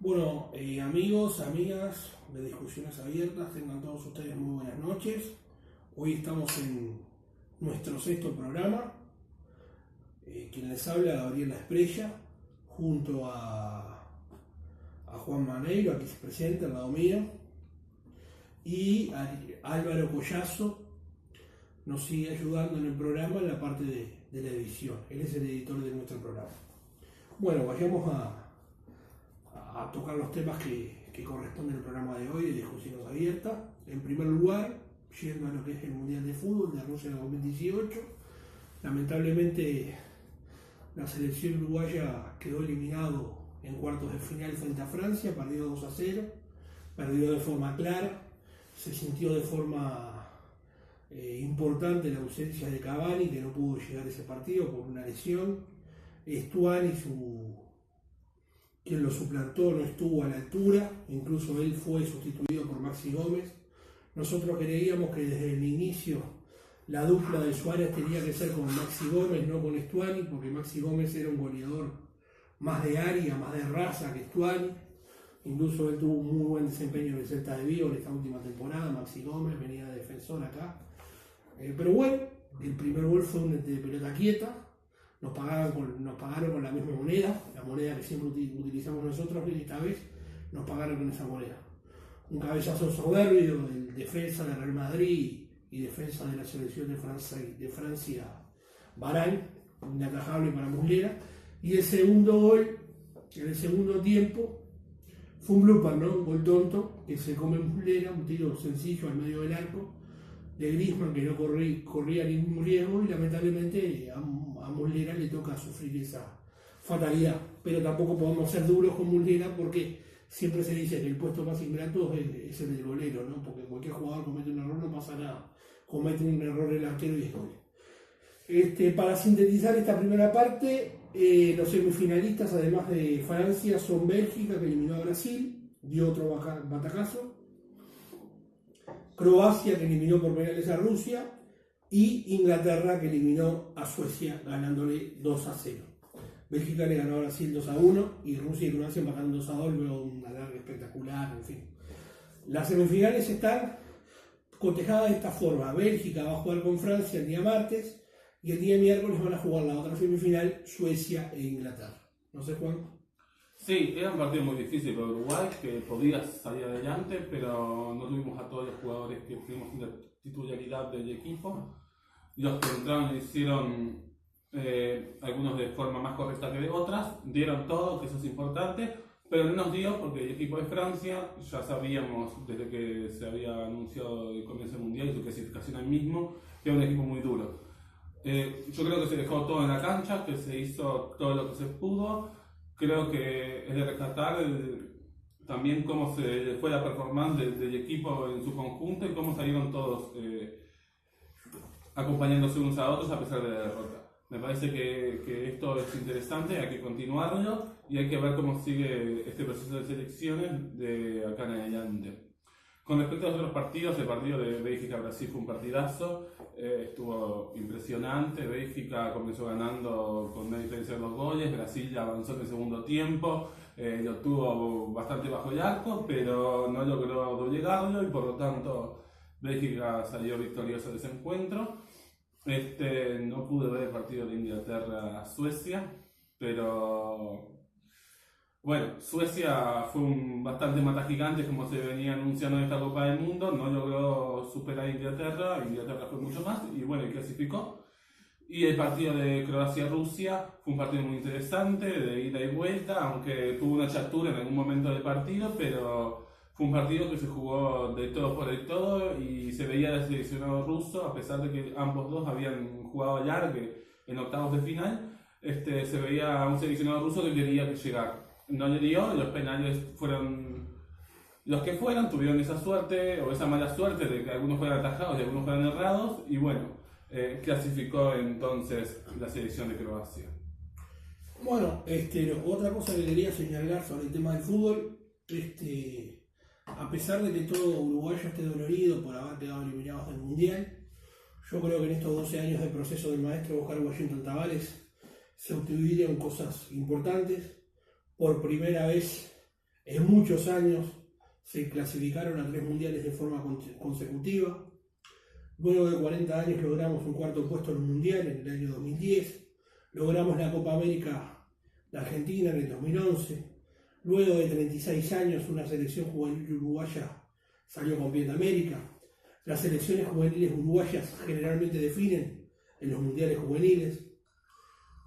Amigos, amigas de Discusiones Abiertas, tengan todos ustedes muy buenas noches. Hoy estamos en nuestro sexto programa. Quien les habla, Gabriela Esprella, junto a Juan Maneiro, aquí se presenta al lado mío, y a Álvaro Collazo nos sigue ayudando en el programa en la parte de la edición. Él es el editor de nuestro programa. Bueno, vayamos a tocar los temas que corresponden al programa de hoy de Discusiones Abiertas. En primer lugar, yendo a lo que es el Mundial de Fútbol de Rusia 2018, lamentablemente la selección uruguaya quedó eliminado en cuartos de final frente a Francia, perdió 2-0, perdió de forma clara, se sintió de forma importante la ausencia de Cavani, que no pudo llegar a ese partido por una lesión. Stuani, quien lo suplantó, no estuvo a la altura, incluso él fue sustituido por Maxi Gómez. Nosotros creíamos que desde el inicio la dupla de Suárez tenía que ser con Maxi Gómez, no con Stuani, porque Maxi Gómez era un goleador más de área, más de raza que Stuani. Incluso él tuvo un muy buen desempeño en el Celta de Vigo en esta última temporada. Maxi Gómez venía de defensor acá. Pero bueno, el primer gol fue un de pelota quieta. Nos pagaron con la misma moneda, la moneda que siempre utilizamos nosotros, y esta vez nos pagaron con esa moneda. Un cabezazo soberbio del defensa del Real Madrid y defensa de la selección de Francia, Varane, inatajable para Muslera. Y el segundo gol, en el segundo tiempo, fue un blooper, ¿no? Un gol tonto que se come Muslera, un tiro sencillo al medio del arco de Griezmann, que no corría ningún riesgo, y lamentablemente a Muslera le toca sufrir esa fatalidad. Pero tampoco podemos ser duros con Muslera, porque siempre se dice que el puesto más ingrato es el del golero, ¿no? Porque cualquier jugador comete un error, no pasa nada. Comete un error el arquero y es gol. Para sintetizar esta primera parte, los semifinalistas, además de Francia, son Bélgica, que eliminó a Brasil, dio otro batacazo, Croacia, que eliminó por penales a Rusia, y Inglaterra, que eliminó a Suecia ganándole 2-0. Bélgica le ganó a Brasil 2-1 y Rusia y Croacia empataron 2-2 luego de una larga espectacular, en fin. Las semifinales están cotejadas de esta forma. Bélgica va a jugar con Francia el día martes y el día miércoles van a jugar la otra semifinal, Suecia e Inglaterra. No sé, Juan. Sí, era un partido muy difícil para Uruguay, que podía salir adelante, pero no tuvimos a todos los jugadores que tuvimos la titularidad del equipo. Los que entraron lo hicieron, algunos de forma más correcta que de otras, dieron todo, que eso es importante, pero no nos dio porque el equipo de Francia, ya sabíamos desde que se había anunciado el comienzo del Mundial y su clasificación al mismo, que era un equipo muy duro. Yo creo que se dejó todo en la cancha, que se hizo todo lo que se pudo. Creo que es de rescatar también cómo se fue la performance del equipo en su conjunto y cómo salieron todos acompañándose unos a otros a pesar de la derrota. Me parece que esto es interesante, hay que continuarlo y hay que ver cómo sigue este proceso de selecciones de acá en adelante. Con respecto a los otros partidos, el partido de Bélgica-Brasil fue un partidazo, estuvo impresionante. Bélgica comenzó ganando con una diferencia de 2 goles, Brasil avanzó en el segundo tiempo, lo tuvo bastante bajo el arco, pero no logró doblegarlo y por lo tanto Bélgica salió victoriosa de ese encuentro. No pude ver el partido de Inglaterra-Suecia, pero bueno, Suecia fue bastante mata gigantes como se venía anunciando en esta Copa del Mundo, no logró superar a Inglaterra fue mucho más y bueno, y clasificó. Y el partido de Croacia-Rusia fue un partido muy interesante, de ida y vuelta, aunque tuvo una chatura en algún momento del partido, pero fue un partido que se jugó de todo por el todo y se veía al seleccionado ruso, a pesar de que ambos dos habían jugado largue en octavos de final, se veía a un seleccionado ruso que quería llegar. No le dio, los penales fueron los que fueron, tuvieron esa suerte o esa mala suerte de que algunos fueran atajados y algunos fueran errados, y bueno, clasificó entonces la selección de Croacia. Bueno, otra cosa que quería señalar sobre el tema del fútbol, a pesar de que todo uruguayo esté dolorido por haber quedado eliminados del Mundial, yo creo que en estos 12 años de proceso del maestro Oscar Washington Tabárez se obtuvieron cosas importantes. Por primera vez En muchos años se clasificaron a 3 mundiales de forma consecutiva. Luego de 40 años logramos un cuarto puesto en un mundial en el año 2010. Logramos la Copa América de Argentina en el 2011. Luego de 36 años una selección juvenil uruguaya salió campeón de América. Las selecciones juveniles uruguayas generalmente definen en los mundiales juveniles.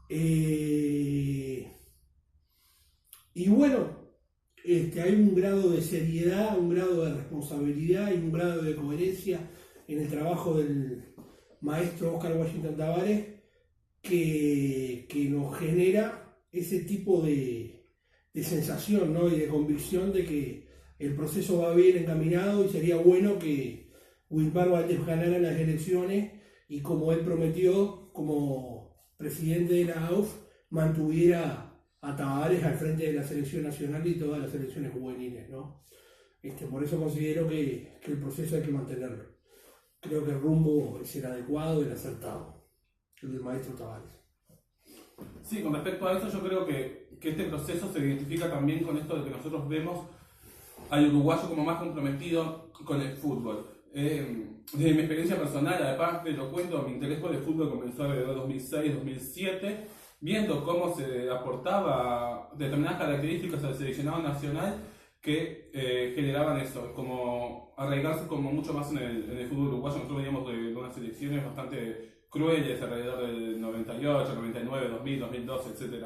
Y bueno, hay un grado de seriedad, un grado de responsabilidad y un grado de coherencia en el trabajo del maestro Oscar Washington Tabárez que nos genera ese tipo de sensación, ¿no? Y de convicción de que el proceso va bien encaminado y sería bueno que Wilmar Valdés ganara las elecciones y, como él prometió, como presidente de la AUF, mantuviera a Tabárez al frente de la selección nacional y todas las selecciones juveniles, ¿no? Por eso considero que el proceso hay que mantenerlo. Creo que el rumbo es el adecuado y el acertado, el del maestro Tabárez. Sí, con respecto a eso, yo creo que este proceso se identifica también con esto de que nosotros vemos al uruguayo como más comprometido con el fútbol. Desde mi experiencia personal, además te lo cuento, mi interés por el fútbol comenzó alrededor de 2006-2007, viendo cómo se aportaba determinadas características al seleccionado nacional que generaban eso, como arraigarse como mucho más en el fútbol uruguayo. Nosotros veníamos de unas selecciones bastante crueles alrededor del 98, 99, 2000, 2012, etc.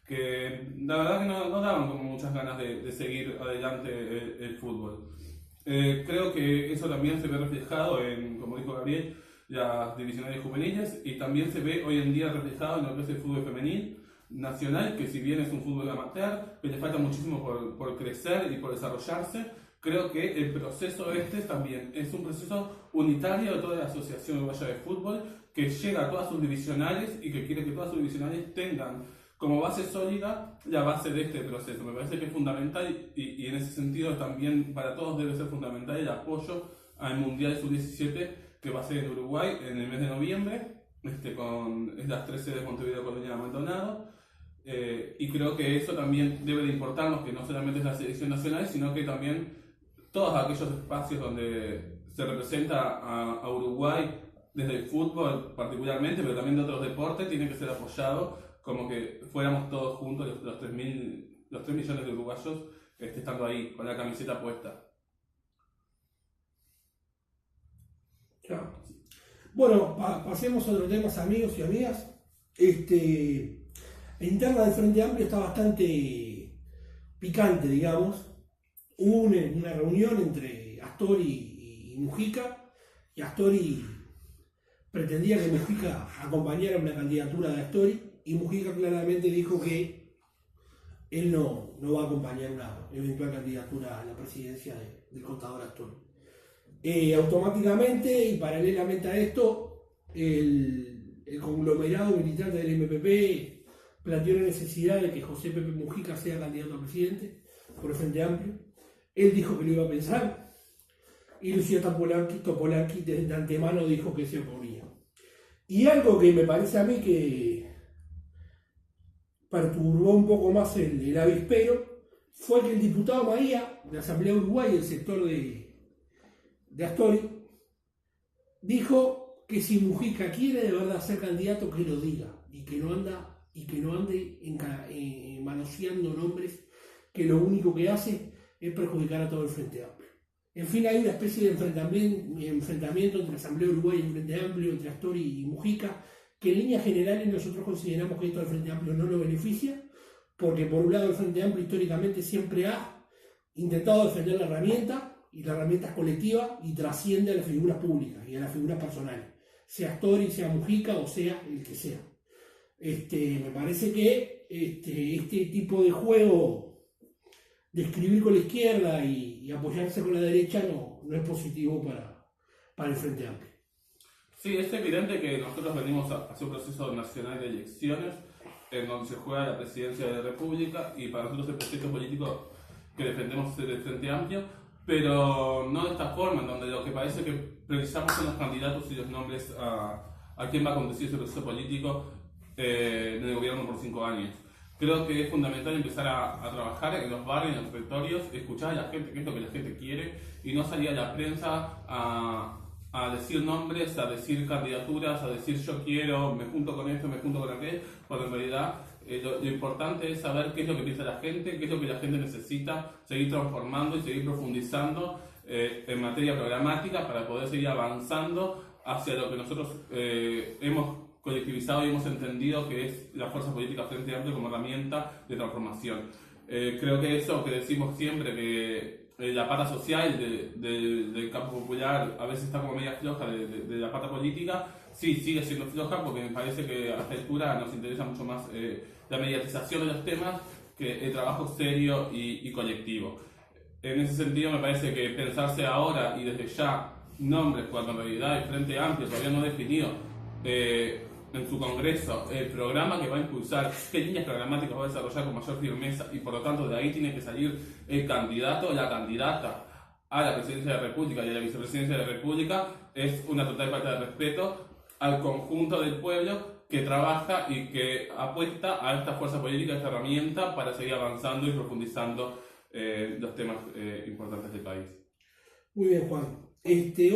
Que la verdad que no daban como muchas ganas de seguir adelante el fútbol. Creo que eso también se ve reflejado en, como dijo Gabriel, las divisionales juveniles, y también se ve hoy en día reflejado en lo que es el fútbol femenil nacional, que si bien es un fútbol amateur, que le falta muchísimo por crecer y por desarrollarse. Creo que el proceso también es un proceso unitario de toda la Asociación Uruguaya de Fútbol, que llega a todas sus divisionales y que quiere que todas sus divisionales tengan como base sólida la base de este proceso. Me parece que es fundamental y en ese sentido también para todos debe ser fundamental el apoyo al Mundial Sub-17 que va a ser en Uruguay en el mes de noviembre, con las 3 sedes de Montevideo, Colonia y Maldonado. Y creo que eso también debe de importarnos, que no solamente es la selección nacional, sino que también todos aquellos espacios donde se representa a Uruguay desde el fútbol particularmente, pero también de otros deportes, tienen que ser apoyados como que fuéramos todos juntos, los 3 millones de uruguayos estando ahí con la camiseta puesta. Claro. Bueno, pasemos a otros temas, amigos y amigas. La interna del Frente Amplio está bastante picante, digamos. Hubo una reunión entre Astori y Mujica, y Astori pretendía que Mujica acompañara una candidatura de Astori, y Mujica claramente dijo que él no va a acompañar una eventual candidatura a la presidencia del contador Astori. Automáticamente y paralelamente a esto, el conglomerado militante del MPP planteó la necesidad de que José Pepe Mujica sea candidato a presidente por el Frente Amplio. Él dijo que lo iba a pensar, y Lucía Topolaki de antemano dijo que se oponía. Y algo que me parece a mí que perturbó un poco más el avispero fue que el diputado Maía de la Asamblea Uruguay, el sector de Astori, dijo que si Mujica quiere de verdad ser candidato, que lo diga, y que no ande manoseando nombres que lo único que hace es perjudicar a todo el Frente Amplio. En fin, hay una especie de enfrentamiento entre la Asamblea Uruguay y el Frente Amplio, entre Astori y Mujica, que en líneas generales nosotros consideramos que esto al Frente Amplio no lo beneficia, porque por un lado el Frente Amplio históricamente siempre ha intentado defender la herramienta, y la herramienta es colectiva y trasciende a las figuras públicas y a las figuras personales, sea Astori, sea Mujica o sea el que sea. Me parece que este tipo de juego de escribir con la izquierda y apoyarse con la derecha no es positivo para el Frente Amplio. Sí, es evidente que nosotros venimos hacia un proceso nacional de elecciones en donde se juega la presidencia de la República, y para nosotros el proyecto político que defendemos es el Frente Amplio, pero no de esta forma, en donde lo que parece que precisamos son los candidatos y los nombres a quién va a conducir ese proceso político en el gobierno por 5 años. Creo que es fundamental empezar a trabajar en los barrios, en los territorios, escuchar a la gente, qué es lo que la gente quiere, y no salir a la prensa a decir nombres, a decir candidaturas, a decir yo quiero, me junto con esto, me junto con aquel, cuando en realidad lo importante es saber qué es lo que piensa la gente, qué es lo que la gente necesita, seguir transformando y seguir profundizando en materia programática para poder seguir avanzando hacia lo que nosotros hemos colectivizado y hemos entendido que es la fuerza política Frente Amplio como herramienta de transformación. Creo que eso que decimos siempre, que la pata social del campo popular a veces está como media floja de la pata política, sí, sigue siendo floja porque me parece que a esta altura nos interesa mucho más la mediatización de los temas que el trabajo serio y colectivo. En ese sentido me parece que pensarse ahora y desde ya nombres, cuando en realidad el Frente Amplio todavía no ha definido en su congreso el programa que va a impulsar, qué líneas programáticas va a desarrollar con mayor firmeza, y por lo tanto de ahí tiene que salir el candidato o la candidata a la presidencia de la República y a la vicepresidencia de la República, es una total falta de respeto al conjunto del pueblo que trabaja y que apuesta a esta fuerza política, a esta herramienta para seguir avanzando y profundizando los temas importantes del país. Muy bien, Juan.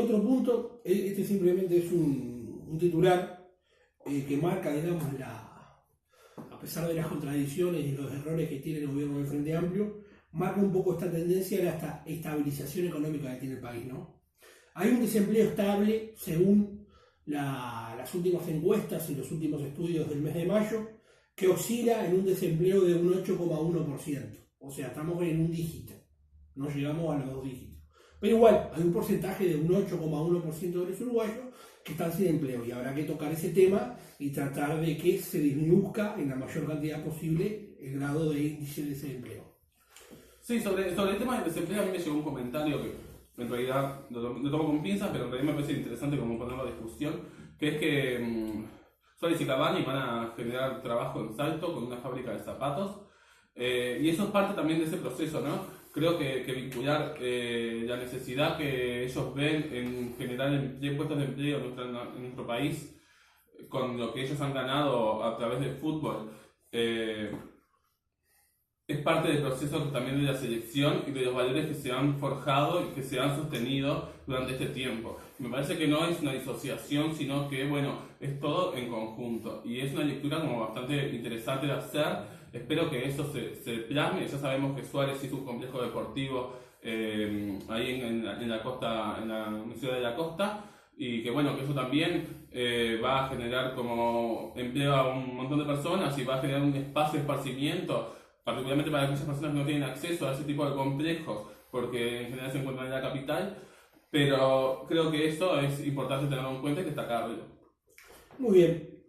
Otro punto, simplemente es un titular que marca, digamos, a pesar de las contradicciones y los errores que tiene el gobierno del Frente Amplio, marca un poco esta tendencia a la estabilización económica que tiene el país, ¿no? Hay un desempleo estable, según las últimas encuestas y los últimos estudios del mes de mayo, que oscila en un desempleo de un 8,1%. O sea, estamos en un dígito, no llegamos a los 2 dígitos. Pero igual, hay un porcentaje de un 8,1% de los uruguayos que están sin empleo, y habrá que tocar ese tema y tratar de que se disminuzca en la mayor cantidad posible el grado de índice de desempleo. Sí, sobre el tema del desempleo a mí me llegó un comentario que en realidad lo tomo con pinzas, pero en realidad me parece interesante como ponerlo a discusión, que es que Suárez y Cavani van a generar trabajo en Salto con una fábrica de zapatos, y eso es parte también de ese proceso, ¿no? Creo que vincular la necesidad que ellos ven en generar puestos de empleo en nuestro país con lo que ellos han ganado a través del fútbol es parte del proceso también de la selección y de los valores que se han forjado y que se han sostenido durante este tiempo. Me parece que no es una disociación, sino que, bueno, es todo en conjunto. Y es una lectura como bastante interesante de hacer. Espero que eso se plasme. Ya sabemos que Suárez hizo un complejo deportivo ahí en la costa, en la ciudad de la costa, y que bueno, que eso también va a generar como empleo a un montón de personas y va a generar un espacio de esparcimiento, particularmente para aquellas personas que no tienen acceso a ese tipo de complejos, porque en general se encuentran en la capital, pero creo que eso es importante tenerlo en cuenta y destacarlo. Muy bien.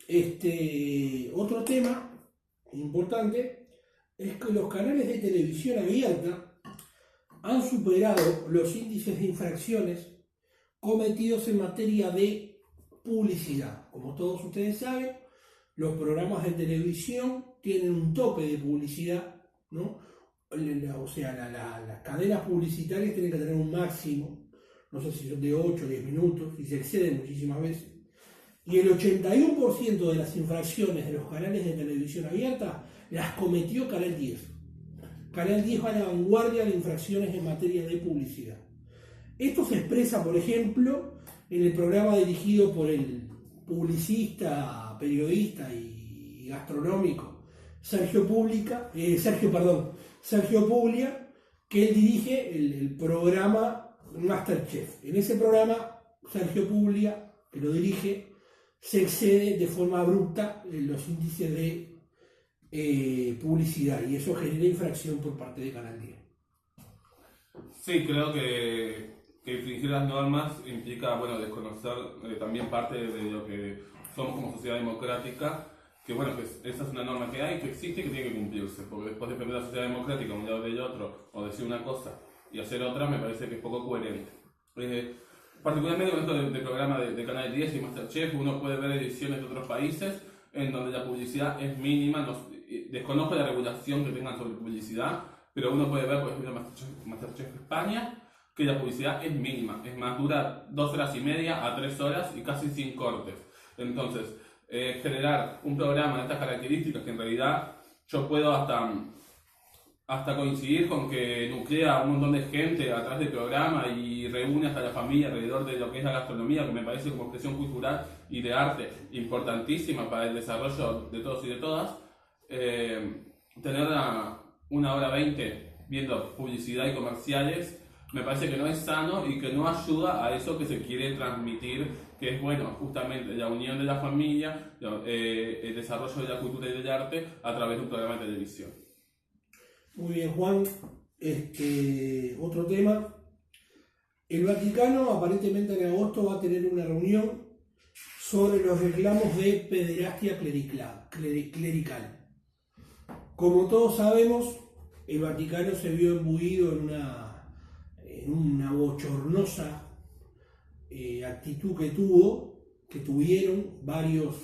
Otro tema importante es que los canales de televisión abierta han superado los índices de infracciones cometidos en materia de publicidad. Como todos ustedes saben, los programas de televisión tienen un tope de publicidad, ¿no? O sea, las cadenas publicitarias tienen que tener un máximo, no sé si son de 8 o 10 minutos, y se exceden muchísimas veces. Y el 81% de las infracciones de los canales de televisión abierta las cometió Canal 10. Canal 10 va a la vanguardia de infracciones en materia de publicidad. Esto se expresa, por ejemplo, en el programa dirigido por el publicista, periodista y gastronómico Sergio Puglia, que él dirige el programa Masterchef. En ese programa, Sergio Puglia, que lo dirige, se excede de forma abrupta en los índices de publicidad, y eso genera infracción por parte de Canal 10. Sí, creo que infringir las normas implica, bueno, desconocer también parte de lo que somos como sociedad democrática, que bueno, que esa es una norma que hay, que existe y que tiene que cumplirse, porque después de defender la sociedad democrática a un lado del otro, o decir una cosa y hacer otra, me parece que es poco coherente. Particularmente con esto del programa de Canal 10 y Masterchef, uno puede ver ediciones de otros países en donde la publicidad es mínima. Desconozco la regulación que tengan sobre publicidad, pero uno puede ver, por ejemplo, Masterchef España, que la publicidad es mínima. Es más, dura 2 horas y media a 3 horas y casi sin cortes. Entonces, generar un programa de estas características, que en realidad yo puedo hasta coincidir con que nuclea a un montón de gente a través del programa y reúne hasta la familia alrededor de lo que es la gastronomía, que me parece como expresión cultural y de arte importantísima para el desarrollo de todos y de todas. Tener una hora 20 viendo publicidad y comerciales me parece que no es sano y que no ayuda a eso que se quiere transmitir, que es, bueno, justamente la unión de la familia, el desarrollo de la cultura y del arte a través de un programa de televisión. Muy bien, Juan. Otro tema. El Vaticano aparentemente en agosto va a tener una reunión sobre los reclamos de pederastia clerical. Como todos sabemos, el Vaticano se vio imbuido en una bochornosa actitud que tuvieron varios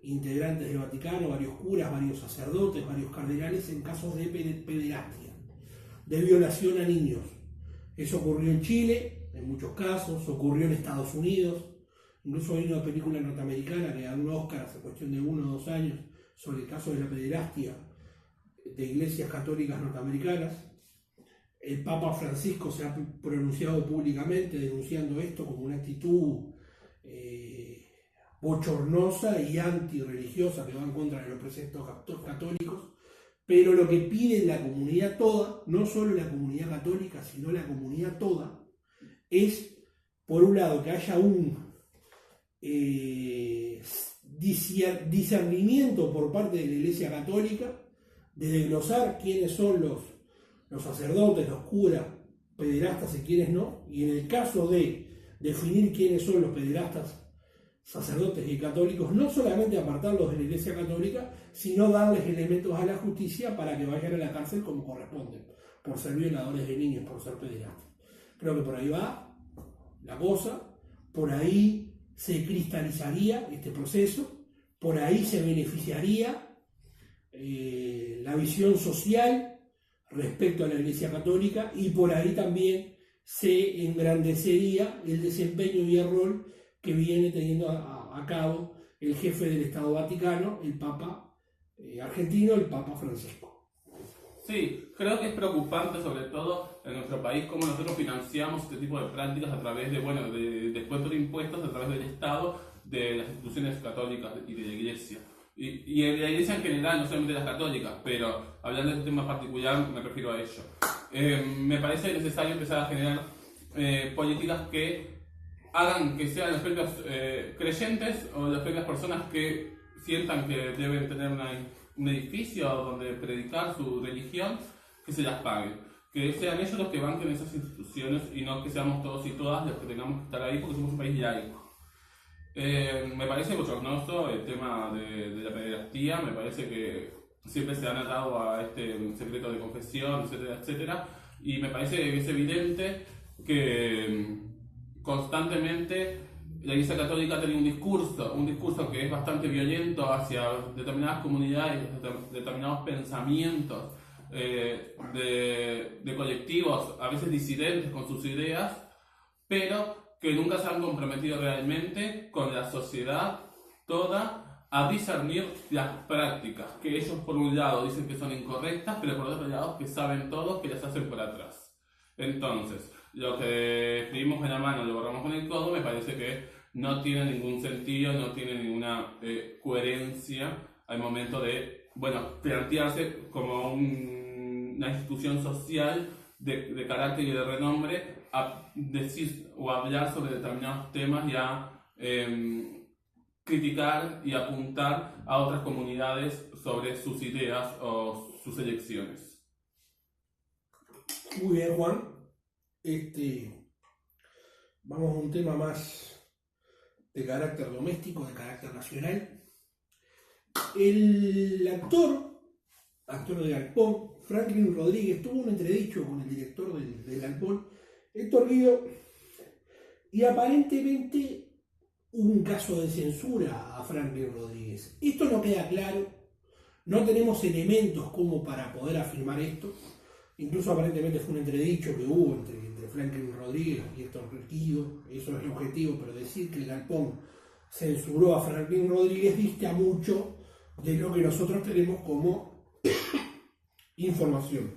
integrantes del Vaticano, varios curas, varios sacerdotes, varios cardenales en casos de pederastia, de violación a niños. Eso ocurrió en Chile, en muchos casos, ocurrió en Estados Unidos, incluso hay una película norteamericana que ganó un Oscar hace cuestión de 1 o 2 años sobre el caso de la pederastia de iglesias católicas norteamericanas. El Papa Francisco se ha pronunciado públicamente denunciando esto como una actitud bochornosa y antirreligiosa que va en contra de los preceptos católicos, pero lo que pide la comunidad toda, no solo la comunidad católica, sino la comunidad toda, es, por un lado, que haya un discernimiento por parte de la Iglesia Católica de desglosar quiénes son los sacerdotes, los curas, pederastas y quiénes no, y en el caso de definir quiénes son los pederastas, sacerdotes y católicos, no solamente apartarlos de la Iglesia Católica, sino darles elementos a la justicia para que vayan a la cárcel como corresponde, por ser violadores de niños, por ser pederastas. Creo que por ahí va la cosa, por ahí se cristalizaría este proceso, por ahí se beneficiaría la visión social respecto a la Iglesia Católica y por ahí también se engrandecería el desempeño y el rol que viene teniendo a cabo el jefe del Estado Vaticano, el Papa argentino, el Papa Francisco. Sí, creo que es preocupante, sobre todo en nuestro país, cómo nosotros financiamos este tipo de prácticas a través de descuento de impuestos, a través del Estado, de las instituciones católicas y de la Iglesia. Y de la Iglesia en general, no solamente de las católicas, pero hablando de este tema particular me refiero a ello. Me parece necesario empezar a generar políticas que hagan que sean las propias creyentes o las propias personas que sientan que deben tener un edificio donde predicar su religión, que se las paguen. Que sean ellos los que banquen esas instituciones y no que seamos todos y todas los que tengamos que estar ahí porque somos un país laico. Me parece bochornoso el tema de la pederastía, me parece que siempre se han atado a este secreto de confesión, etcétera, etcétera, y me parece que es evidente que constantemente la Iglesia Católica tiene un discurso que es bastante violento hacia determinadas comunidades, determinados pensamientos de colectivos, a veces disidentes con sus ideas, pero que nunca se han comprometido realmente con la sociedad toda a discernir las prácticas, que ellos por un lado dicen que son incorrectas, pero por otro lado que saben todos que las hacen por atrás. Entonces, lo que escribimos en la mano lo borramos con el codo, me parece que no tiene ningún sentido, no tiene ninguna coherencia al momento de, plantearse como una institución social de carácter y de renombre a decir o hablar sobre determinados temas y a criticar y apuntar a otras comunidades sobre sus ideas o sus elecciones. Muy bien, Juan. Vamos a un tema más de carácter doméstico, de carácter nacional. El actor de Galpón, Franklin Rodríguez, tuvo un entredicho con el director del Galpón, Héctor Guido, y aparentemente hubo un caso de censura a Franklin Rodríguez. Esto no queda claro, no tenemos elementos como para poder afirmar esto. Incluso aparentemente fue un entredicho que hubo entre Franklin Rodríguez y Héctor Guido, eso es el objetivo, pero decir que el Galpón censuró a Franklin Rodríguez dista mucho de lo que nosotros tenemos como información.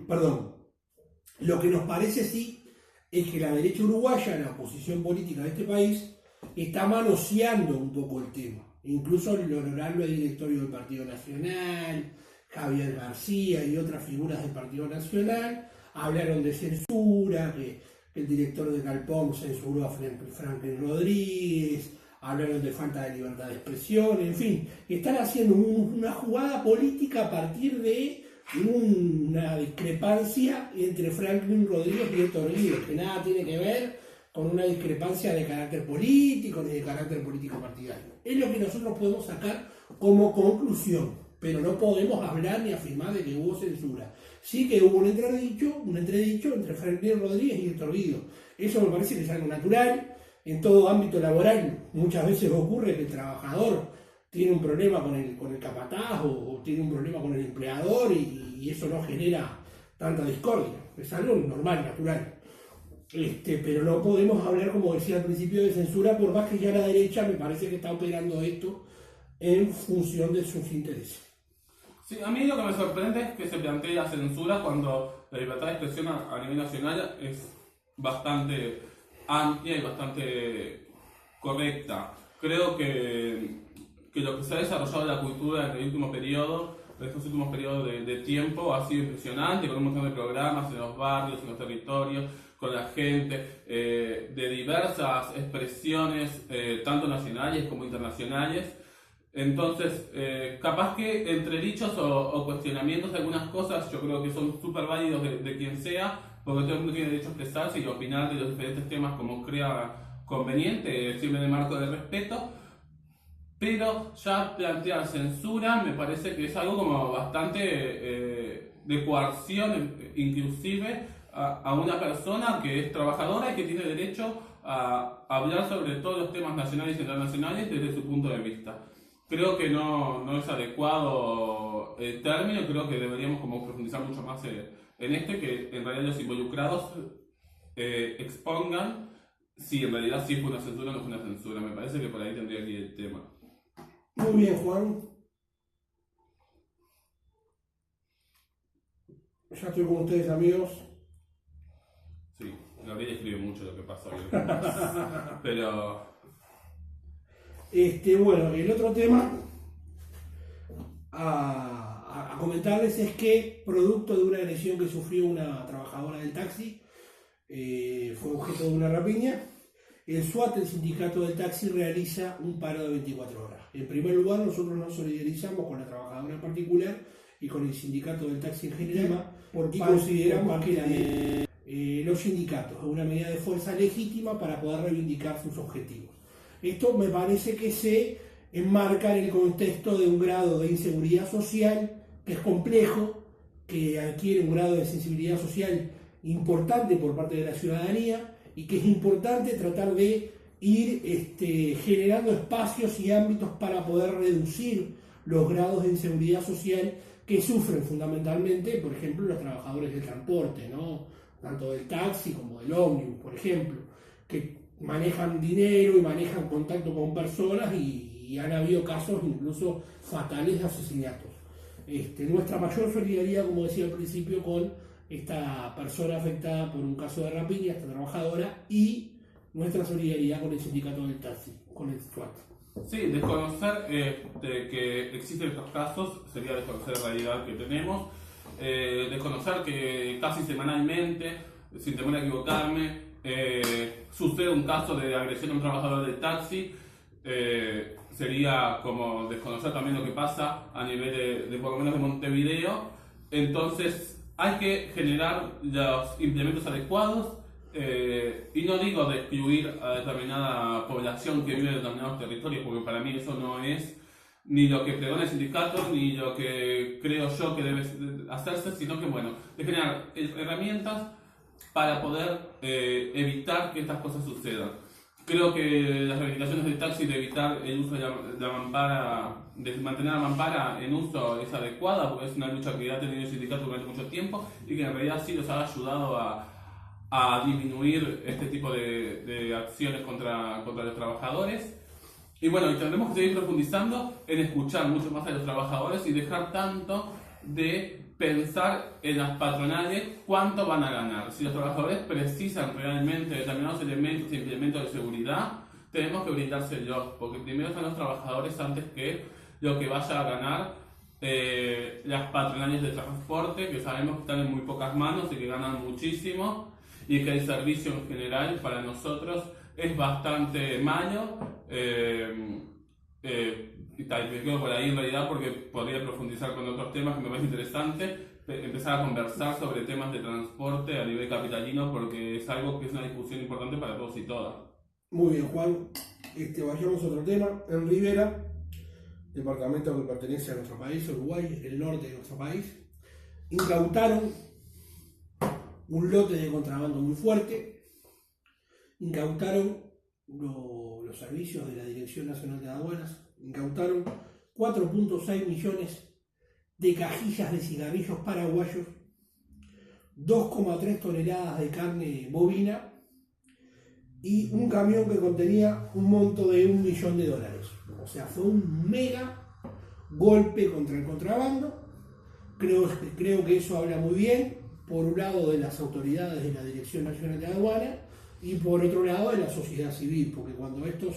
Perdón. Lo que nos parece sí es que la derecha uruguaya, la oposición política de este país, está manoseando un poco el tema. Incluso el honorable directorio del Partido Nacional, Javier García y otras figuras del Partido Nacional hablaron de censura, que el director de Calpom censuró a Franklin Rodríguez, hablaron de falta de libertad de expresión, en fin, están haciendo una jugada política a partir de una discrepancia entre Franklin Rodríguez y Héctor Guido, que nada tiene que ver con una discrepancia de carácter político ni de carácter político partidario. Es lo que nosotros podemos sacar como conclusión, pero no podemos hablar ni afirmar de que hubo censura. Sí que hubo un entredicho entre Franklin Rodríguez y Héctor Guido. Eso me parece que es algo natural. En todo ámbito laboral muchas veces ocurre que el trabajador tiene un problema con el capataz o tiene un problema con el empleador y eso no genera tanta discordia. Es algo normal, natural. Pero no podemos hablar, como decía al principio, de censura, por más que ya la derecha me parece que está operando esto en función de sus intereses. Sí, a mí lo que me sorprende es que se plantee la censura cuando la libertad de expresión a nivel nacional es bastante amplia y bastante correcta. Creo que lo que se ha desarrollado en la cultura en estos últimos periodos de tiempo ha sido impresionante, con un montón de programas en los barrios, en los territorios, con la gente, de diversas expresiones, tanto nacionales como internacionales. Entonces, capaz que entre dichos o cuestionamientos de algunas cosas, yo creo que son súper válidos de quien sea, porque todo el mundo tiene derecho a expresarse y opinar de los diferentes temas como crea conveniente, siempre en el marco del respeto. Pero ya plantear censura me parece que es algo como bastante de coerción, inclusive a una persona que es trabajadora y que tiene derecho a hablar sobre todos los temas nacionales e internacionales desde su punto de vista. Creo que no es adecuado el término, creo que deberíamos como profundizar mucho más en que en realidad los involucrados expongan si en realidad sí fue una censura o no fue una censura. Me parece que por ahí tendría que ir el tema. Muy bien, Juan. Ya estoy con ustedes, amigos. Sí, Gabriel escribe mucho lo que pasa hoy. Pero... Bueno, el otro tema a comentarles es que, producto de una agresión que sufrió una trabajadora del taxi, fue objeto de una rapiña. El SWAT, el sindicato del taxi, realiza un paro de 24 horas. En primer lugar, nosotros nos solidarizamos con la trabajadora en particular y con el sindicato del taxi en general, porque consideramos que los sindicatos es una medida de fuerza legítima para poder reivindicar sus objetivos. Esto me parece que se enmarca en el contexto de un grado de inseguridad social que es complejo, que adquiere un grado de sensibilidad social importante por parte de la ciudadanía, y que es importante tratar de ir generando espacios y ámbitos para poder reducir los grados de inseguridad social que sufren fundamentalmente, por ejemplo, los trabajadores del transporte, ¿no? Tanto del taxi como del ómnibus, por ejemplo, que manejan dinero y manejan contacto con personas y han habido casos incluso fatales de asesinatos. Nuestra mayor solidaridad, como decía al principio, con esta persona afectada por un caso de rapiña, esta trabajadora, y nuestra solidaridad con el sindicato del taxi, con el SWAT. Sí, desconocer que existen estos casos sería desconocer la realidad que tenemos, desconocer que casi semanalmente, sin temor a equivocarme, sucede un caso de agresión a un trabajador del taxi. Sería como desconocer también lo que pasa a nivel de por lo menos de Montevideo. Entonces hay que generar los implementos adecuados, y no digo de excluir a determinada población que vive en determinados territorios, porque para mí eso no es ni lo que pregona el sindicato ni lo que creo yo que debe hacerse, sino que bueno, de generar herramientas para poder evitar que estas cosas sucedan. Creo que las reivindicaciones del taxi de evitar el uso de la mampara, de mantener la mampara en uso, es adecuada, porque es una lucha que ha tenido el sindicato durante mucho tiempo y que en realidad sí los ha ayudado a disminuir este tipo de acciones contra los trabajadores. Y bueno, y tendremos que seguir profundizando en escuchar mucho más a los trabajadores y dejar tanto de pensar en las patronales cuánto van a ganar. Si los trabajadores precisan realmente determinados elementos y implementos de seguridad, tenemos que brindárselos, porque primero son los trabajadores antes que lo que vaya a ganar las patronales de transporte, que sabemos que están en muy pocas manos y que ganan muchísimo, y que el servicio en general para nosotros es bastante malo. Y tal, me quedo por ahí en realidad porque podría profundizar con otros temas que me parece interesante, empezar a conversar sobre temas de transporte a nivel capitalino, porque es algo que es una discusión importante para todos y todas. Muy bien, Juan. Vayamos a otro tema. En Rivera, departamento que pertenece a nuestro país, Uruguay, el norte de nuestro país, incautaron un lote de contrabando muy fuerte, incautaron los servicios de la Dirección Nacional de Aduanas, incautaron 4.6 millones de cajillas de cigarrillos paraguayos, 2,3 toneladas de carne bovina y un camión que contenía un monto de $1 millón. O sea, fue un mega golpe contra el contrabando. Creo que eso habla muy bien, por un lado, de las autoridades de la Dirección Nacional de Aduanas y por otro lado de la sociedad civil, porque cuando estos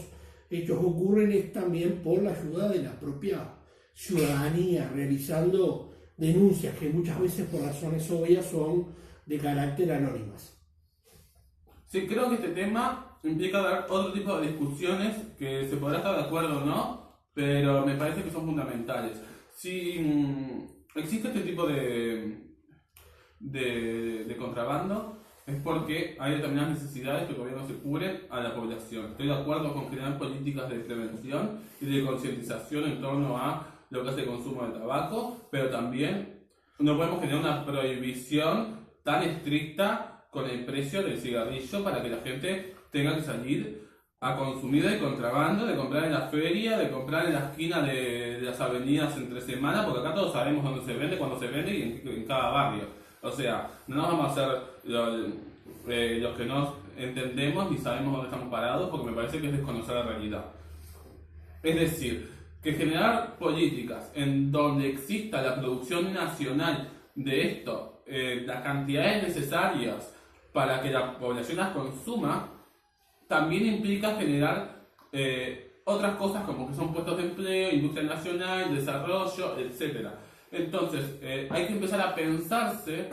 hechos ocurren es también por la ayuda de la propia ciudadanía, realizando denuncias que muchas veces por razones obvias son de carácter anónimas. Sí, creo que este tema implica dar otro tipo de discusiones que se podrá estar de acuerdo o no, pero me parece que son fundamentales. Si existe este tipo de contrabando, es porque hay determinadas necesidades que el gobierno se cubre a la población. Estoy de acuerdo con crear políticas de prevención y de concientización en torno a lo que es el consumo de tabaco, pero también no podemos generar una prohibición tan estricta con el precio del cigarrillo para que la gente tenga que salir a consumir el contrabando, de comprar en la feria, de comprar en la esquina de las avenidas entre semana, porque acá todos sabemos dónde se vende, cuándo se vende y en cada barrio. O sea, no nos vamos a hacer los que no entendemos ni sabemos dónde estamos parados, porque me parece que es desconocer la realidad. Es decir, que generar políticas en donde exista la producción nacional de esto, las cantidades necesarias para que la población las consuma, también implica generar otras cosas como que son puestos de empleo, industria nacional, desarrollo, etc. Entonces, hay que empezar a pensarse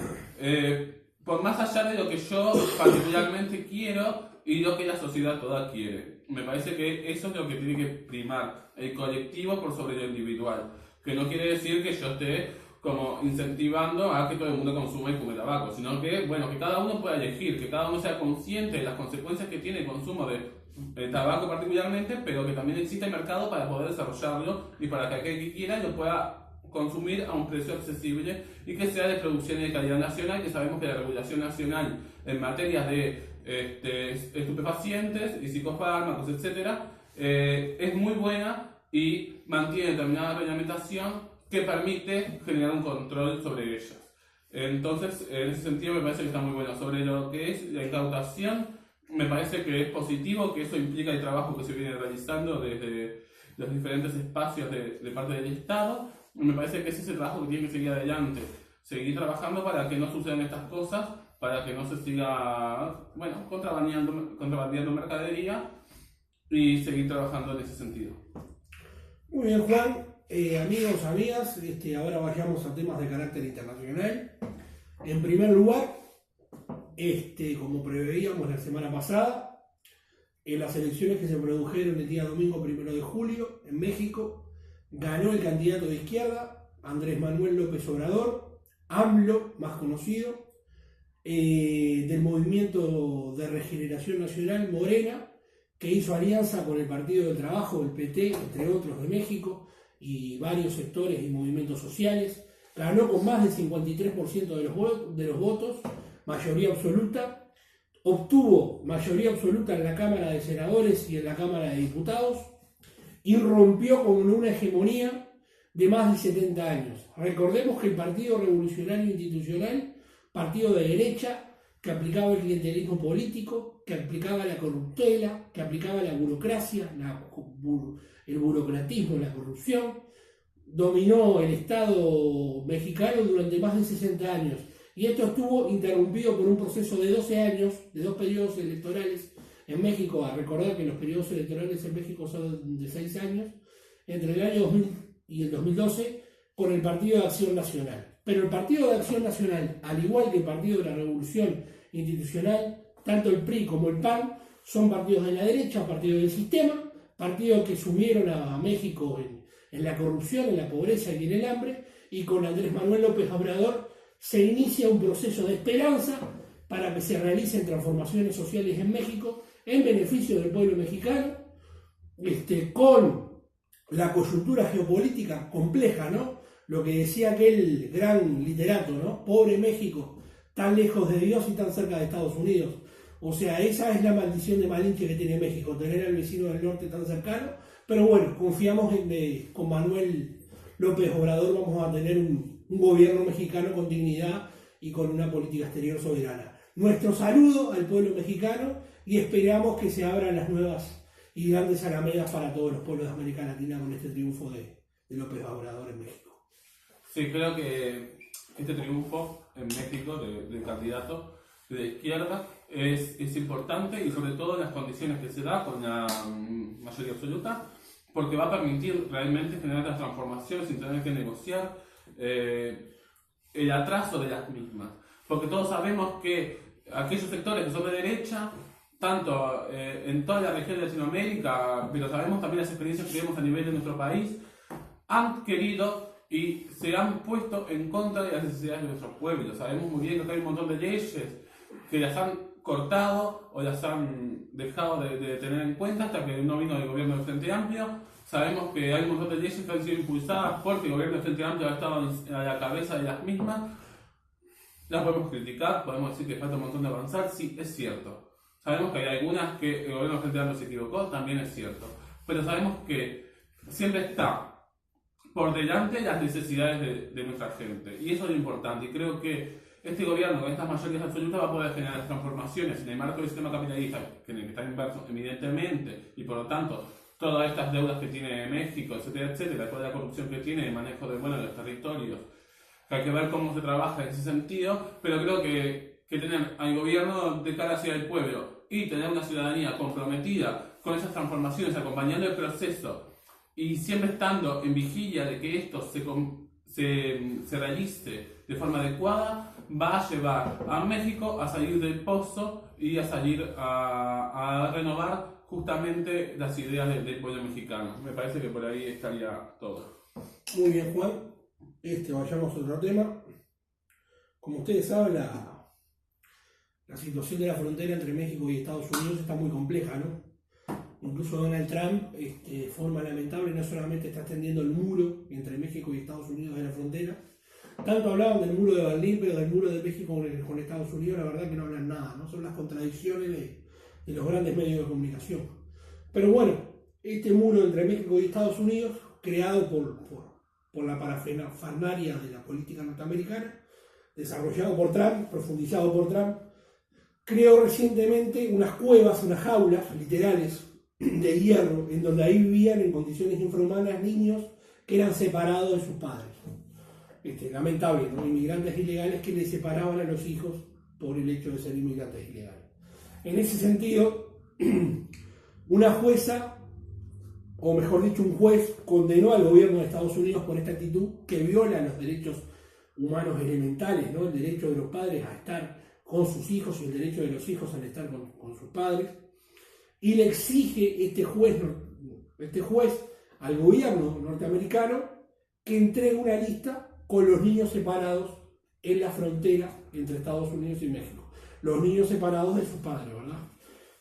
por más allá de lo que yo particularmente quiero y lo que la sociedad toda quiere. Me parece que eso es lo que tiene que primar, el colectivo por sobre lo individual. Que no quiere decir que yo esté como incentivando a que todo el mundo consuma y fume tabaco, sino que, bueno, que cada uno pueda elegir, que cada uno sea consciente de las consecuencias que tiene el consumo de tabaco particularmente, pero que también exista el mercado para poder desarrollarlo y para que aquel que quiera lo pueda consumir a un precio accesible y que sea de producción y de calidad nacional, que sabemos que la regulación nacional en materias de estupefacientes y psicofármacos, etcétera, es muy buena y mantiene determinada reglamentación que permite generar un control sobre ellas. Entonces, en ese sentido me parece que está muy bueno. Sobre lo que es la incautación, me parece que es positivo, que eso implica el trabajo que se viene realizando desde los diferentes espacios de parte del Estado. Me parece que ese es el trabajo que tiene que seguir adelante, seguir trabajando para que no sucedan estas cosas, para que no se siga, bueno, contrabandeando mercadería y seguir trabajando en ese sentido. Muy bien, Juan. Amigos, amigas, ahora vayamos a temas de carácter internacional. En primer lugar, como preveíamos la semana pasada, en las elecciones que se produjeron el día domingo 1 de julio en México, ganó el candidato de izquierda, Andrés Manuel López Obrador, AMLO, más conocido, del Movimiento de Regeneración Nacional, Morena, que hizo alianza con el Partido del Trabajo, el PT, entre otros de México, y varios sectores y movimientos sociales. Ganó con más del 53% de los votos, mayoría absoluta. Obtuvo mayoría absoluta en la Cámara de Senadores y en la Cámara de Diputados y rompió con una hegemonía de más de 70 años. Recordemos que el Partido Revolucionario Institucional, partido de derecha, que aplicaba el clientelismo político, que aplicaba la corruptela, que aplicaba la burocracia, el burocratismo, la corrupción. Dominó el Estado mexicano durante más de 60 años. Y esto estuvo interrumpido por un proceso de 12 años, de 2 periodos electorales en México. A recordar que los periodos electorales en México son de 6 años, entre el año 2000 y el 2012, con el Partido de Acción Nacional. Pero el Partido de Acción Nacional, al igual que el Partido de la Revolución Institucional, tanto el PRI como el PAN, son partidos de la derecha, partidos del sistema, partidos que sumieron a México en la corrupción, en la pobreza y en el hambre, y con Andrés Manuel López Obrador se inicia un proceso de esperanza para que se realicen transformaciones sociales en México en beneficio del pueblo mexicano, con la coyuntura geopolítica compleja, ¿no? Lo que decía aquel gran literato, ¿no? Pobre México, tan lejos de Dios y tan cerca de Estados Unidos. O sea, esa es la maldición de Malinche que tiene México, tener al vecino del norte tan cercano. Pero bueno, confiamos en que con Manuel López Obrador vamos a tener un gobierno mexicano con dignidad y con una política exterior soberana. Nuestro saludo al pueblo mexicano y esperamos que se abran las nuevas y grandes alamedas para todos los pueblos de América Latina con este triunfo de López Obrador en México. Sí, creo que este triunfo en México del candidato de la izquierda es importante, y sobre todo en las condiciones que se da con la mayoría absoluta, porque va a permitir realmente generar las transformaciones sin tener que negociar el atraso de las mismas. Porque todos sabemos que aquellos sectores que son de derecha, tanto en toda la región de Latinoamérica, pero sabemos también las experiencias que vemos a nivel de nuestro país, han querido y se han puesto en contra de las necesidades de nuestros pueblos. Sabemos muy bien que hay un montón de leyes que las han cortado o las han dejado de tener en cuenta hasta que no vino el gobierno del Frente Amplio. Sabemos que hay un montón de leyes que han sido impulsadas porque el gobierno del Frente Amplio ha estado a la cabeza de las mismas. Las podemos criticar, podemos decir que falta un montón de avanzar, sí, es cierto. Sabemos que hay algunas que el gobierno del Frente Amplio se equivocó, también es cierto. Pero sabemos que siempre está por delante las necesidades de nuestra gente. Y eso es lo importante. Y creo que este gobierno, con estas mayorías absolutas, va a poder generar transformaciones en el marco del sistema capitalista, que está inverso evidentemente, y por lo tanto, todas estas deudas que tiene México, etcétera, etcétera, toda la corrupción que tiene, el manejo de los territorios, que hay que ver cómo se trabaja en ese sentido, pero creo que tener al gobierno de cara hacia el pueblo y tener una ciudadanía comprometida con esas transformaciones, acompañando el proceso y siempre estando en vigilia de que esto se realice de forma adecuada, va a llevar a México a salir del pozo y a salir a renovar justamente las ideas del pueblo mexicano. Me parece que por ahí estaría todo. Muy bien, Juan. Vayamos a otro tema. Como ustedes saben, la situación de la frontera entre México y Estados Unidos está muy compleja, ¿no? Incluso Donald Trump, de forma lamentable, no solamente está extendiendo el muro entre México y Estados Unidos en la frontera. Tanto hablaban del muro de Berlín, pero del muro de México con Estados Unidos, la verdad que no hablan nada, ¿no? Son las contradicciones de los grandes medios de comunicación. Pero bueno, este muro entre México y Estados Unidos, creado por la parafernalia de la política norteamericana, desarrollado por Trump, profundizado por Trump, creó recientemente unas cuevas, unas jaulas literales de hierro, en donde ahí vivían en condiciones infrahumanas niños que eran separados de sus padres. Lamentable, ¿no? Inmigrantes ilegales que les separaban a los hijos por el hecho de ser inmigrantes ilegales. En ese sentido, una jueza, o mejor dicho, un juez, condenó al gobierno de Estados Unidos por esta actitud que viola los derechos humanos elementales, ¿no? El derecho de los padres a estar con sus hijos y el derecho de los hijos a estar con sus padres, y le exige este juez al gobierno norteamericano que entregue una lista con los niños separados en la frontera entre Estados Unidos y México. Los niños separados de sus padres, ¿verdad?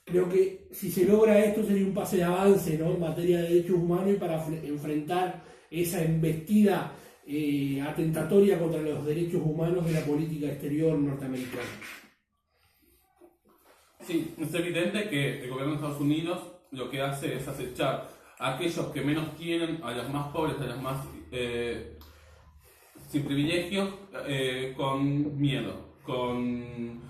Creo que si se logra esto sería un pase de avance, ¿no? En materia de derechos humanos y para enfrentar esa embestida atentatoria contra los derechos humanos de la política exterior norteamericana. Sí, es evidente que el gobierno de Estados Unidos lo que hace es acechar a aquellos que menos tienen, a los más pobres, a los más sin privilegios, con miedo, con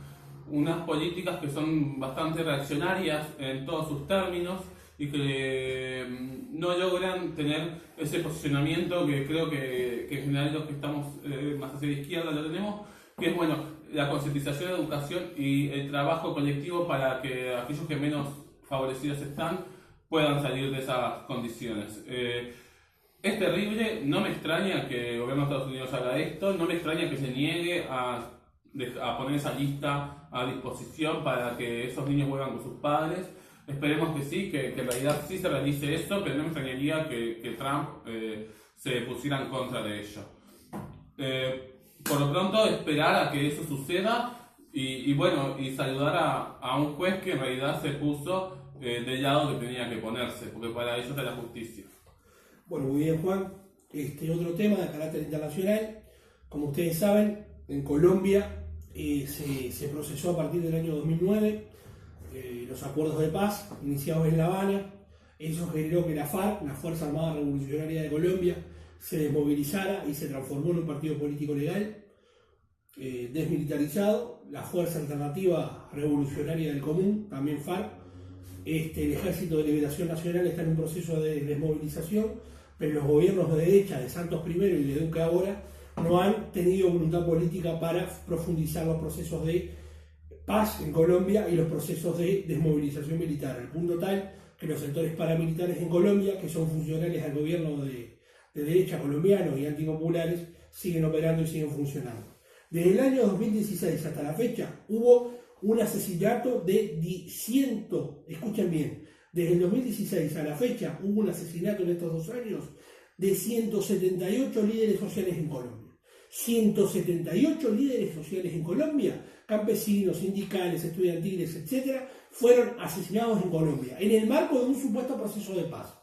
unas políticas que son bastante reaccionarias en todos sus términos y que no logran tener ese posicionamiento que creo que en general los que estamos más hacia la izquierda lo tenemos, que es bueno, la concientización, la educación y el trabajo colectivo para que aquellos que menos favorecidos están puedan salir de esas condiciones. Es terrible, no me extraña que el gobierno de Estados Unidos haga esto, no me extraña que se niegue a poner esa lista a disposición para que esos niños vuelvan con sus padres. Esperemos que sí, que en realidad sí se realice eso, pero no me extrañaría que Trump se pusiera en contra de ello. Por lo pronto, esperar a que eso suceda y saludar a un juez que en realidad se puso del lado que tenía que ponerse, porque para eso está la justicia. Bueno, muy bien, Juan. Otro tema de carácter internacional. Como ustedes saben, en Colombia se procesó a partir del año 2009 los acuerdos de paz iniciados en La Habana. Eso generó que la FARC, la Fuerza Armada Revolucionaria de Colombia, se desmovilizara y se transformó en un partido político legal, desmilitarizado. La Fuerza Alternativa Revolucionaria del Común, también FARC. El Ejército de Liberación Nacional está en un proceso de desmovilización, pero los gobiernos de derecha, de Santos primero y de Duque ahora, no han tenido voluntad política para profundizar los procesos de paz en Colombia y los procesos de desmovilización militar, al punto tal que los sectores paramilitares en Colombia, que son funcionales al gobierno de derecha colombiano y antipopulares, siguen operando y siguen funcionando. Desde el año 2016 hasta la fecha hubo un asesinato de 100, escuchen bien, desde el 2016 a la fecha hubo un asesinato en estos 2 años de 178 líderes sociales en Colombia. 178 líderes sociales en Colombia, campesinos, sindicales, estudiantiles, etc., fueron asesinados en Colombia, en el marco de un supuesto proceso de paz.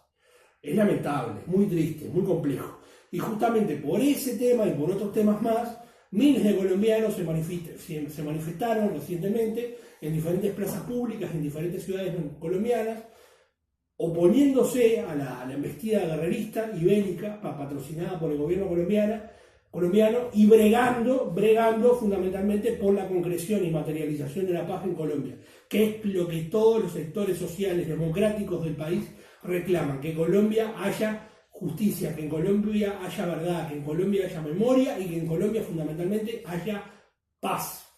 Es lamentable, muy triste, muy complejo. Y justamente por ese tema y por otros temas más, miles de colombianos se manifestaron recientemente en diferentes plazas públicas, en diferentes ciudades colombianas, oponiéndose a la embestida guerrerista y bélica patrocinada por el gobierno colombiano y bregando fundamentalmente por la concreción y materialización de la paz en Colombia, que es lo que todos los sectores sociales democráticos del país reclaman, que en Colombia haya justicia, que en Colombia haya verdad, que en Colombia haya memoria y que en Colombia fundamentalmente haya paz.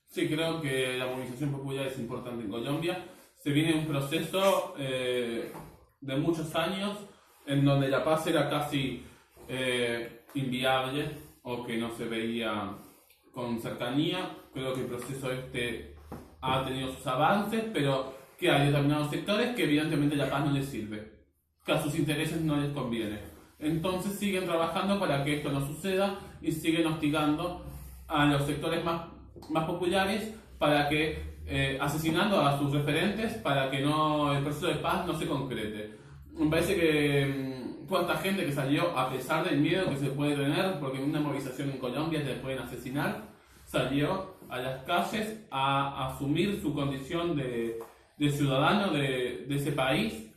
Sí, creo que la movilización popular es importante en Colombia. Se viene un proceso de muchos años en donde la paz era casi inviable o que no se veía con cercanía. Creo que el proceso ha tenido sus avances, pero que hay determinados sectores que evidentemente la paz no les sirve, que a sus intereses no les conviene. Entonces siguen trabajando para que esto no suceda y siguen hostigando a los sectores más populares para que asesinando a sus referentes para que el proceso de paz no se concrete. Me parece que toda esta gente que salió a pesar del miedo que se puede tener, porque en una movilización en Colombia te pueden asesinar, salió a las calles a asumir su condición de ciudadano de ese país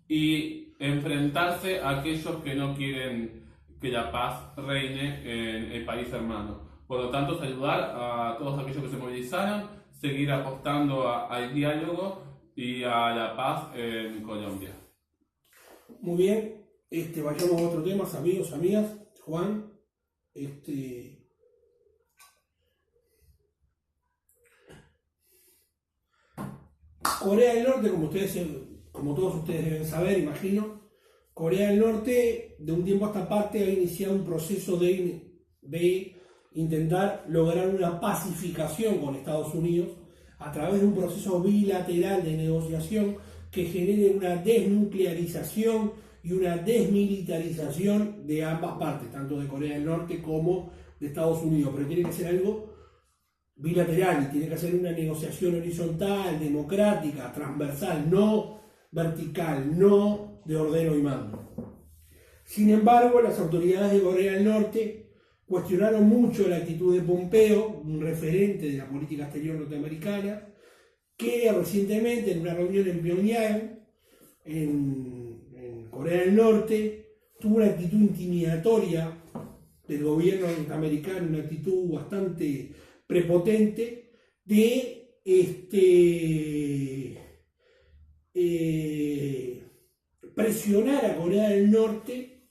y enfrentarse a aquellos que no quieren que la paz reine en el país hermano. Por lo tanto, saludar a todos aquellos que se movilizaron, seguir apostando al diálogo y a la paz en Colombia. Muy bien, vayamos a otro tema, amigos, amigas. Juan, Corea del Norte, como todos ustedes deben saber, imagino, Corea del Norte de un tiempo a esta parte ha iniciado un proceso de intentar lograr una pacificación con Estados Unidos a través de un proceso bilateral de negociación que genere una desnuclearización y una desmilitarización de ambas partes, tanto de Corea del Norte como de Estados Unidos, pero tiene que ser algo bilateral y tiene que ser una negociación horizontal, democrática, transversal, no vertical, no de ordeno y mando. Sin embargo, las autoridades de Corea del Norte cuestionaron mucho la actitud de Pompeo, un referente de la política exterior norteamericana, que recientemente en una reunión en Pyongyang, en Corea del Norte, tuvo una actitud intimidatoria del gobierno norteamericano, una actitud bastante prepotente de presionar a Corea del Norte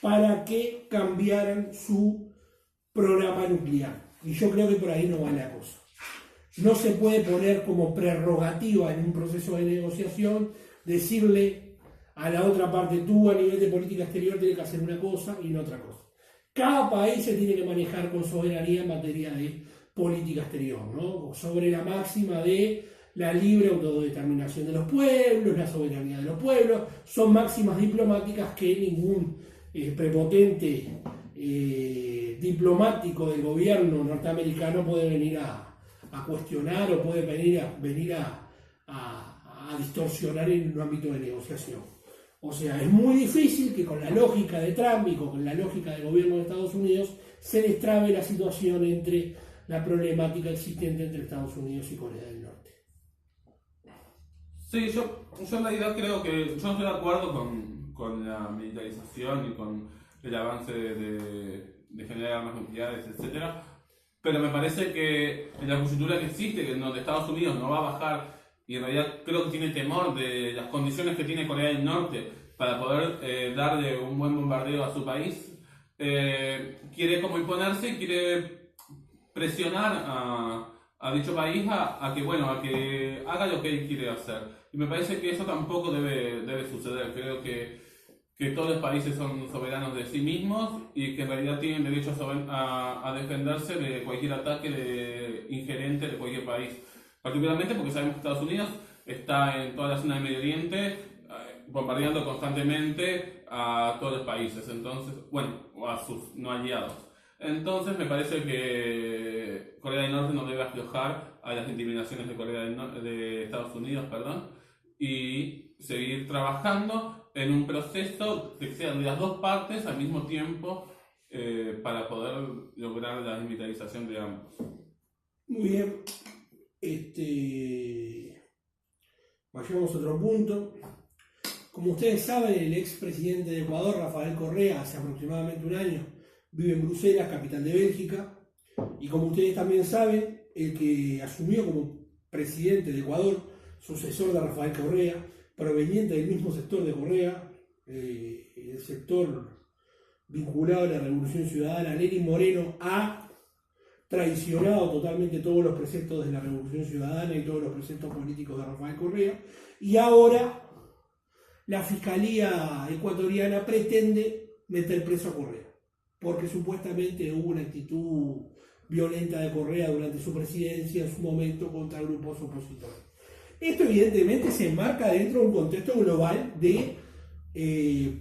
para que cambiaran su programa nuclear. Y yo creo que por ahí no va la cosa. No se puede poner como prerrogativa en un proceso de negociación decirle a la otra parte, tú a nivel de política exterior tienes que hacer una cosa y no otra cosa. Cada país se tiene que manejar con soberanía en materia de política exterior, ¿no? Sobre la máxima de la libre autodeterminación de los pueblos, la soberanía de los pueblos. Son máximas diplomáticas que ningún prepotente diplomático del gobierno norteamericano puede venir a cuestionar o puede venir a distorsionar en un ámbito de negociación. O sea, es muy difícil que con la lógica de Trump y con la lógica del gobierno de Estados Unidos se destrabe la situación entre la problemática existente entre Estados Unidos y Corea del Norte. Sí, yo en realidad creo que yo no estoy de acuerdo con la militarización y con el avance de generar armas nucleares, etcétera. Pero me parece que en la coyuntura que existe, en donde Estados Unidos no va a bajar, y en realidad creo que tiene temor de las condiciones que tiene Corea del Norte para poder darle un buen bombardeo a su país, quiere como imponerse y quiere presionar a dicho país a que haga lo que él quiere hacer. Y me parece que eso tampoco debe suceder. Creo que todos los países son soberanos de sí mismos y que en realidad tienen derecho a defenderse de cualquier ataque ingerente de cualquier país. Particularmente porque sabemos que Estados Unidos está en toda la zona del Medio Oriente bombardeando constantemente a todos los países, entonces, o a sus no aliados. Entonces me parece que Corea del Norte no debe aflojar a las intimidaciones de Estados Unidos, y seguir trabajando en un proceso que sea de las dos partes al mismo tiempo para poder lograr la desmilitarización de ambos. Muy bien. Vayamos a otro punto. Como ustedes saben, el expresidente de Ecuador, Rafael Correa, hace aproximadamente un año, vive en Bruselas, capital de Bélgica. Y como ustedes también saben, el que asumió como presidente de Ecuador, sucesor de Rafael Correa, proveniente del mismo sector de Correa, el sector vinculado a la Revolución Ciudadana, Lenín Moreno, ha traicionado totalmente todos los preceptos de la Revolución Ciudadana y todos los preceptos políticos de Rafael Correa, y ahora la Fiscalía ecuatoriana pretende meter preso a Correa, porque supuestamente hubo una actitud violenta de Correa durante su presidencia en su momento contra grupos opositores. Esto evidentemente se enmarca dentro de un contexto global de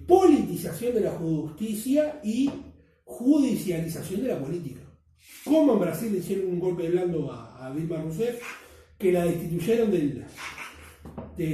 politización de la justicia y judicialización de la política. Como en Brasil le hicieron un golpe blando a Dilma Rousseff, que la destituyeron de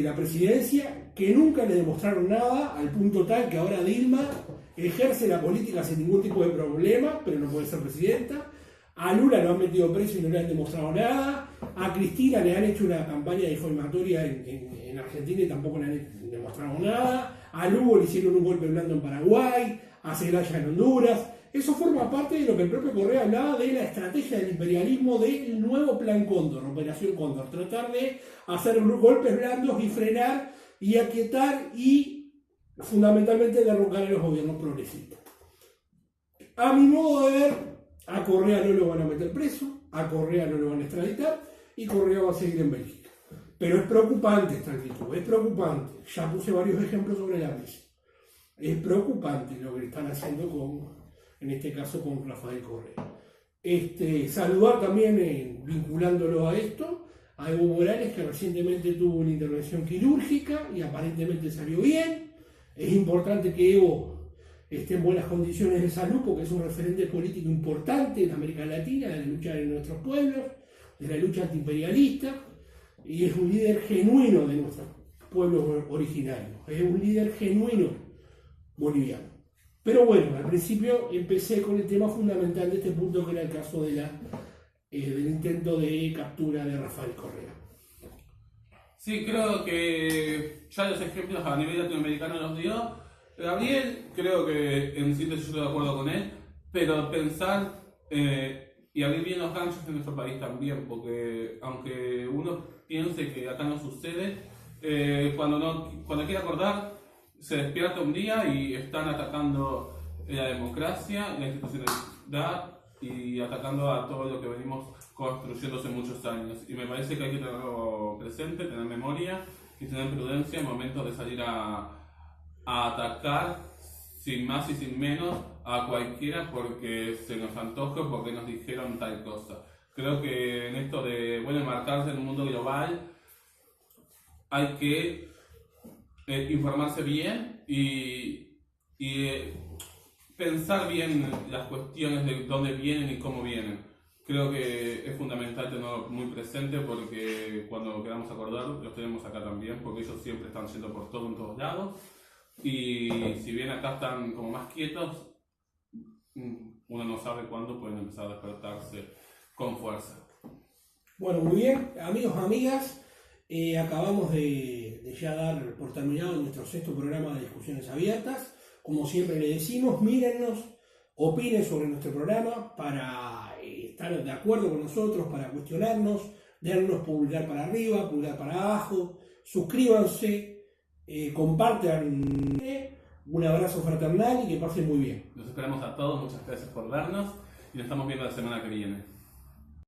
la presidencia, que nunca le demostraron nada, al punto tal que ahora Dilma ejerce la política sin ningún tipo de problema, pero no puede ser presidenta. A Lula lo han metido preso y no le han demostrado nada. A Cristina le han hecho una campaña difamatoria en Argentina y tampoco le han demostrado nada. A Lugo le hicieron un golpe blando en Paraguay, a Zelaya en Honduras. Eso forma parte de lo que el propio Correa hablaba de la estrategia del imperialismo del nuevo Plan Cóndor, Operación Cóndor. Tratar de hacer golpes blandos y frenar y aquietar y fundamentalmente derrocar a los gobiernos progresistas. A mi modo de ver, a Correa no lo van a meter preso, a Correa no lo van a extraditar y Correa va a seguir en Bélgica. Pero es preocupante esta actitud, es preocupante. Ya puse varios ejemplos sobre la mesa. Es preocupante lo que están haciendo en este caso con Rafael Correa. Saludar también, vinculándolo a esto, a Evo Morales, que recientemente tuvo una intervención quirúrgica y aparentemente salió bien. Es importante que Evo esté en buenas condiciones de salud porque es un referente político importante en América Latina, de la lucha de nuestros pueblos, de la lucha antiimperialista, y es un líder genuino de nuestros pueblos originarios, es un líder genuino boliviano. Pero bueno, al principio empecé con el tema fundamental de este punto, que era el caso del intento de captura de Rafael Correa. Sí, creo que ya los ejemplos a nivel latinoamericano los dio Gabriel. Creo que en síntesis yo estoy de acuerdo con él, pero pensar y abrir bien los ganchos en nuestro país también, porque aunque uno piense que acá no sucede, cuando quiere acordar, se despierta un día y están atacando la democracia, la institucionalidad y atacando a todo lo que venimos construyendo hace muchos años. Y me parece que hay que tenerlo presente, tener memoria y tener prudencia en momentos de salir a atacar sin más y sin menos a cualquiera porque se nos antoja, porque nos dijeron tal cosa. Creo que en esto de marcarse en un mundo global hay que informarse bien y pensar bien las cuestiones de dónde vienen y cómo vienen. Creo que es fundamental tenerlo muy presente porque cuando queramos acordar, los tenemos acá también, porque ellos siempre están yendo por todo en todos lados. Y si bien acá están como más quietos, uno no sabe cuándo pueden empezar a despertarse con fuerza. Bueno, muy bien, amigos, amigas, acabamos de ya dar por terminado nuestro 6º programa de Discusiones Abiertas. Como siempre le decimos, mírennos, opinen sobre nuestro programa para estar de acuerdo con nosotros, para cuestionarnos, darnos pulgar para arriba, pulgar para abajo, suscríbanse, compartan. Un abrazo fraternal y que pasen muy bien. Los esperamos a todos, muchas gracias por vernos y nos estamos viendo la semana que viene.